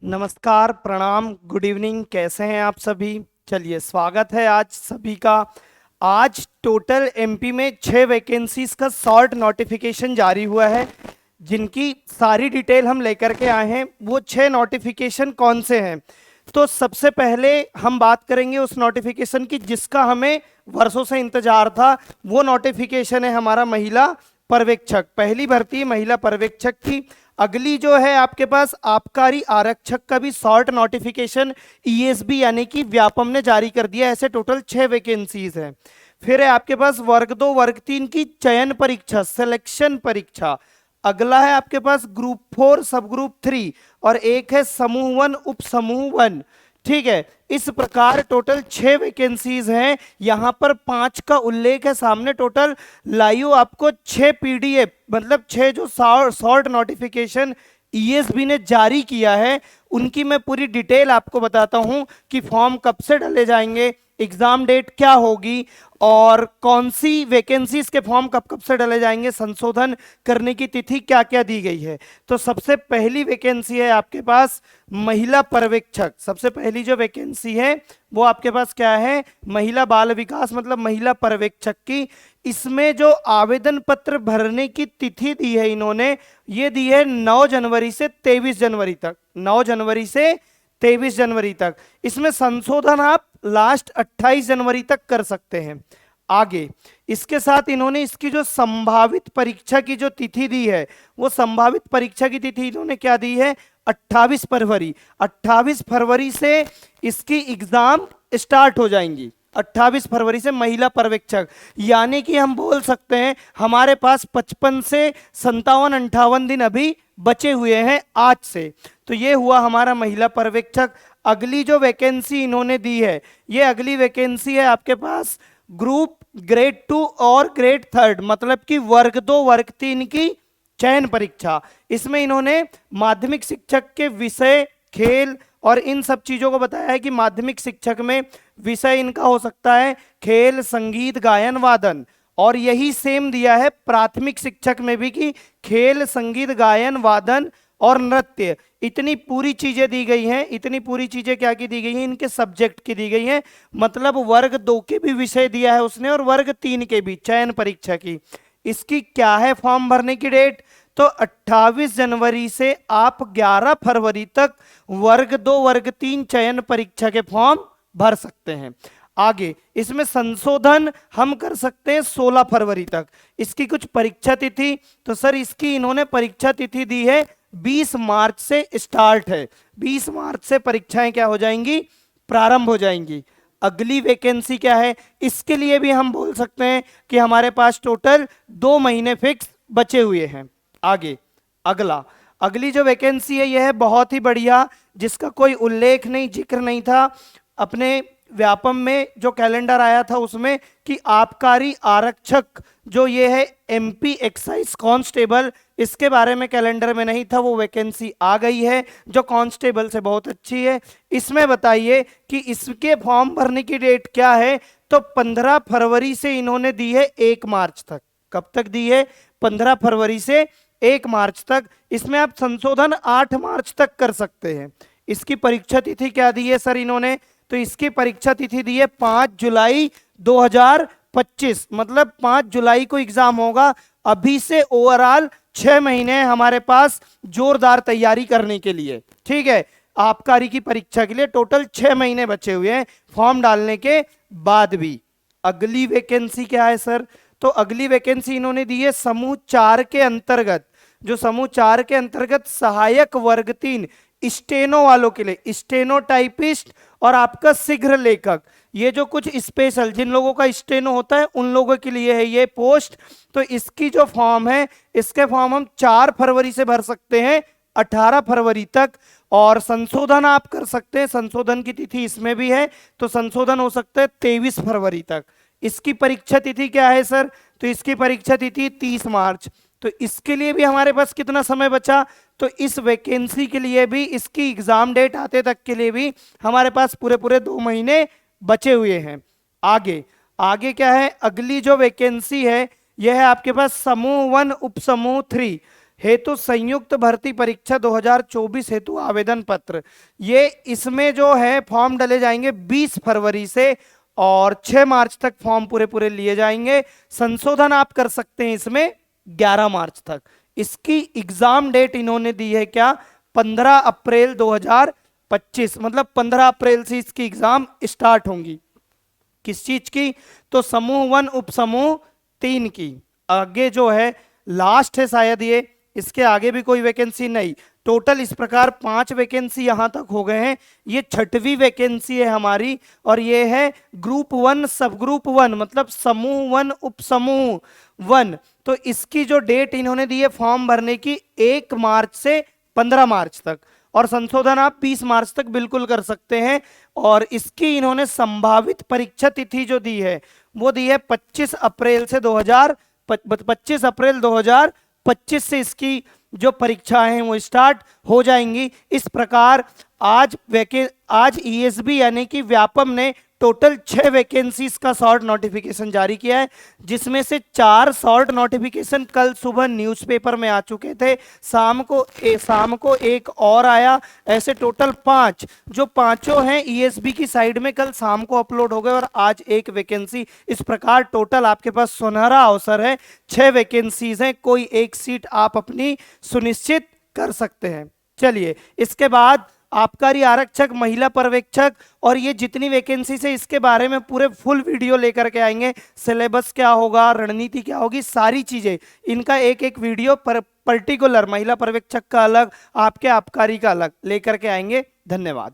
नमस्कार, प्रणाम, good evening. कैसे हैं आप सभी? चलिए, स्वागत है आज सभी का। आज टोटल एमपी में 6 वैकेंसीज का शॉर्ट नोटिफिकेशन जारी हुआ है, जिनकी सारी डिटेल हम लेकर के आए हैं। वो 6 नोटिफिकेशन कौन से हैं? तो सबसे पहले हम बात करेंगे उस नोटिफिकेशन की जिसका हमें वर्षों से इंतजार था। वो नोटिफिकेशन है हमारा महिला पर्यवेक्षक, पहली भर्ती महिला पर्यवेक्षक की। अगली जो है आपके पास आबकारी आरक्षक का भी शॉर्ट नोटिफिकेशन ईएसबी यानी कि व्यापम ने जारी कर दिया। ऐसे टोटल 6 वैकेंसीज हैं। फिर है आपके पास वर्ग 2 वर्ग 3 की चयन परीक्षा, सिलेक्शन परीक्षा। अगला है आपके पास ग्रुप 4 सब ग्रुप 3 और एक है समूह 1 उप समूह 1। ठीक है, इस प्रकार टोटल 6 वैकेंसीज हैं। यहां पर 5 का उल्लेख है सामने। टोटल लाइव आपको 6 पीडीएफ मतलब 6 जो शॉर्ट नोटिफिकेशन ईएसबी ने जारी किया है, उनकी मैं पूरी डिटेल आपको बताता हूं कि फॉर्म कब से डाले जाएंगे, एग्जाम डेट क्या होगी और कौन सी वैकेंसीज के फॉर्म कब कब से डाले जाएंगे, संशोधन करने की तिथि क्या क्या दी गई है। तो सबसे पहली वैकेंसी है आपके पास महिला पर्यवेक्षक। सबसे पहली जो वैकेंसी है वो आपके पास क्या है? महिला बाल विकास मतलब महिला पर्यवेक्षक की। इसमें जो आवेदन पत्र भरने की तिथि दी है इन्होंने, ये दी है 9 जनवरी से 23 जनवरी तक। 9 जनवरी से 23 जनवरी तक। इसमें संशोधन आप लास्ट 28 जनवरी तक कर सकते हैं। आगे इसके साथ इन्होंने इसकी जो संभावित परीक्षा की जो तिथि दी है, वो संभावित परीक्षा की तिथि इन्होंने क्या दी है? 28 फरवरी। 28 फरवरी से इसकी एग्जाम स्टार्ट हो जाएंगी। 28 फरवरी से महिला पर्यवेक्षक, यानी कि हम बोल सकते हैं हमारे पास 55 से 57-58 दिन अभी बचे हुए हैं आज से। तो ये हुआ हमारा महिला पर्यवेक्षक। अगली जो वैकेंसी इन्होंने दी है, ये अगली वैकेंसी है आपके पास ग्रुप ग्रेड 2 और ग्रेड 3 मतलब कि वर्ग 2 वर्ग 3 की चयन परीक्षा। इसमें इन्होंने माध्यमिक शिक्षक के विषय, खेल और इन सब चीजों को बताया है कि माध्यमिक शिक्षक में विषय इनका हो सकता है खेल, संगीत, गायन, वादन। और यही सेम दिया है प्राथमिक शिक्षक में भी कि खेल, संगीत, गायन, वादन और नृत्य। इतनी पूरी चीजें दी गई हैं। इतनी पूरी चीजें क्या की दी गई हैं? इनके सब्जेक्ट की दी गई हैं। मतलब वर्ग 2 के भी विषय दिया है उसने और वर्ग 3 के भी चयन परीक्षा की। इसकी क्या है फॉर्म भरने की डेट? तो 28 जनवरी से आप 11 फरवरी तक वर्ग 2 वर्ग 3 चयन परीक्षा के फॉर्म भर सकते हैं। आगे इसमें संशोधन हम कर सकते हैं 16 फरवरी तक। इसकी कुछ परीक्षा तिथि, तो सर इसकी इन्होंने परीक्षा तिथि दी है 20 मार्च से स्टार्ट है। 20 मार्च से परीक्षाएं क्या हो जाएंगी? प्रारंभ हो जाएंगी। अगली वैकेंसी क्या है? इसके लिए भी हम बोल सकते हैं कि हमारे पास टोटल 2 महीने फिक्स बचे हुए हैं। आगे अगली जो वैकेंसी है यह है बहुत ही बढ़िया, जिसका कोई उल्लेख नहीं, जिक्र नहीं था अपने व्यापम में जो कैलेंडर आया था उसमें, कि आबकारी आरक्षक जो ये है एमपी एक्साइज कांस्टेबल, इसके बारे में कैलेंडर में नहीं था। वो वैकेंसी आ गई है जो कांस्टेबल से बहुत अच्छी है। इसमें बताइए कि इसके फॉर्म भरने की डेट क्या है? तो 15 फरवरी से इन्होंने दी है 1 मार्च तक। कब तक दी है? 15 फरवरी से 1 मार्च तक। इसमें आप संशोधन 8 मार्च तक कर सकते हैं। इसकी परीक्षा तिथि क्या दी है सर इन्होंने? तो इसकी परीक्षा तिथि दी है 5 जुलाई 2025 मतलब 5 जुलाई को एग्जाम होगा। अभी से ओवरऑल 6 महीने हमारे पास जोरदार तैयारी करने के लिए। ठीक है, आबकारी की परीक्षा के लिए टोटल 6 महीने बचे हुए हैं फॉर्म डालने के बाद भी। अगली वैकेंसी क्या है सर? तो अगली वैकेंसी इन्होंने दी है समूह 4 के अंतर्गत। जो समूह 4 के अंतर्गत सहायक वर्ग 3 स्टेनो वालों के लिए, स्टेनो टाइपिस्ट और आपका शीघ्र लेखक, ये जो कुछ स्पेशल जिन लोगों का स्टेनो होता है उन लोगों के लिए है ये पोस्ट। तो इसकी जो फॉर्म है, इसके फॉर्म हम 4 फरवरी से भर सकते हैं 18 फरवरी तक। और संशोधन आप कर सकते हैं, संशोधन की तिथि इसमें भी है, तो संशोधन हो सकता है 23 फरवरी तक। इसकी परीक्षा तिथि क्या है सर? तो इसकी परीक्षा तिथि 30 मार्च। तो इसके लिए भी हमारे पास कितना समय बचा? तो इस वैकेंसी के लिए भी, इसकी एग्जाम डेट आते तक के लिए भी हमारे पास पूरे पूरे 2 महीने बचे हुए हैं। आगे क्या है? अगली जो वैकेंसी है यह है आपके पास समूह 1 उप समूह 3। हेतु संयुक्त भर्ती परीक्षा 2024 हेतु आवेदन पत्र, ये इसमें जो है फॉर्म डले जाएंगे 20 फरवरी से और 6 मार्च तक फॉर्म पूरे पूरे लिए जाएंगे। संशोधन आप कर सकते हैं इसमें 11 मार्च तक। इसकी एग्जाम डेट इन्होंने दी है क्या, 15 अप्रैल 2025, मतलब 15 अप्रैल से इसकी एग्जाम स्टार्ट होंगी। किस चीज की, तो समूह 1 उपसमूह 3 की। आगे जो है लास्ट है शायद ये, इसके आगे भी कोई वैकेंसी नहीं। टोटल इस प्रकार 5 वैकेंसी यहां तक हो गए हैं। ये 6वीं वैकेंसी है हमारी और ये है ग्रुप 1 सब ग्रुप 1, मतलब समूह 1 उपसमूह 1। तो इसकी जो डेट इन्होंने दी है फॉर्म भरने की 1 मार्च से 15 मार्च तक, और संशोधन आप 20 मार्च तक बिल्कुल कर सकते हैं। और इसकी इन्होंने संभावित परीक्षा तिथि जो दी है वो दी है 25 अप्रैल से 25 अप्रैल 2025 से इसकी जो परीक्षाएं हैं वो स्टार्ट हो जाएंगी। इस प्रकार आज ईएसबी यानी कि व्यापम ने टोटल 6 वैकेंसीज का शॉर्ट नोटिफिकेशन जारी किया है, जिसमें से 4 शॉर्ट नोटिफिकेशन कल सुबह न्यूज़पेपर में आ चुके थे, शाम को एक और आया। ऐसे टोटल 5, जो पांचों हैं ईएसबी की साइड में कल शाम को अपलोड हो गए और आज एक वैकेंसी। इस प्रकार टोटल आपके पास सुनहरा अवसर है, 6 वैकेंसीज हैं, कोई एक सीट आप अपनी सुनिश्चित कर सकते हैं। चलिए इसके बाद आबकारी आरक्षक, महिला पर्यवेक्षक और ये जितनी वैकेंसी है इसके बारे में पूरे फुल वीडियो लेकर के आएंगे। सिलेबस क्या होगा, रणनीति क्या होगी, सारी चीजें इनका एक एक वीडियो पर्टिकुलर महिला पर्यवेक्षक का अलग, आपके आबकारी का अलग लेकर के आएंगे। धन्यवाद।